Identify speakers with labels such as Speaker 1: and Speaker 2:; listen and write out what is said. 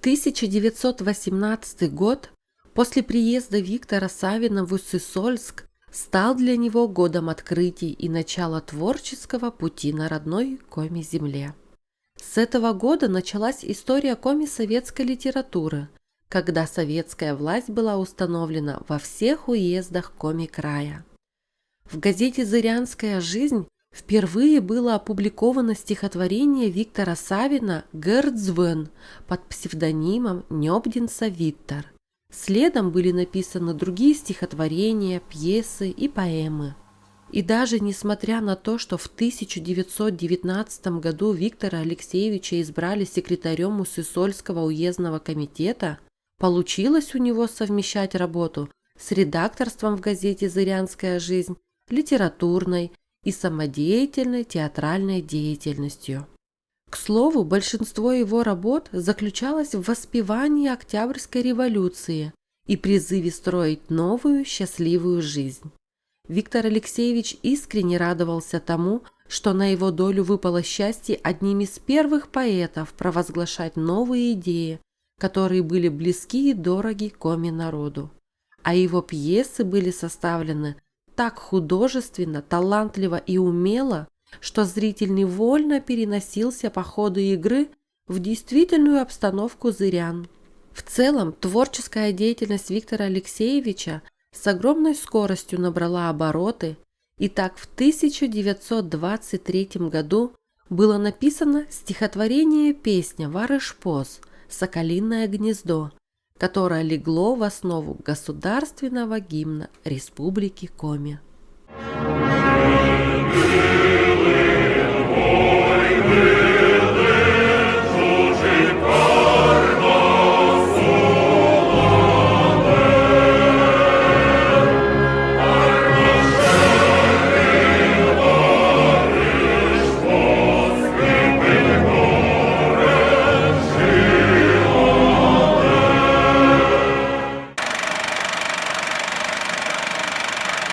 Speaker 1: 1918 год, после приезда Виктора Савина в Уссысольск, стал для него годом открытий и начала творческого пути на родной Коми-земле. С этого года началась история коми-советской литературы, когда советская власть была установлена во всех уездах Коми-края. В газете «Зырянская жизнь» впервые было опубликовано стихотворение Виктора Савина «Герцвен» под псевдонимом Нёбдинса Виттер. Следом были написаны другие стихотворения, пьесы и поэмы. И даже несмотря на то, что в 1919 году Виктора Алексеевича избрали секретарем Уссысольского уездного комитета, получилось у него совмещать работу с редакторством в газете «Зырянская жизнь», литературной и самодеятельной театральной деятельностью. К слову, большинство его работ заключалось в воспевании Октябрьской революции и призыве строить новую счастливую жизнь. Виктор Алексеевич искренне радовался тому, что на его долю выпало счастье одним из первых поэтов провозглашать новые идеи, которые были близки и дороги коми-народу. А его пьесы были составлены так художественно, талантливо и умело, что зритель невольно переносился по ходу игры в действительную обстановку зырян. В целом, творческая деятельность Виктора Алексеевича с огромной скоростью набрала обороты, и так в 1923 году было написано стихотворение-песня «Варыш-поз» «Соколиное гнездо», которое легло в основу государственного гимна Республики Коми.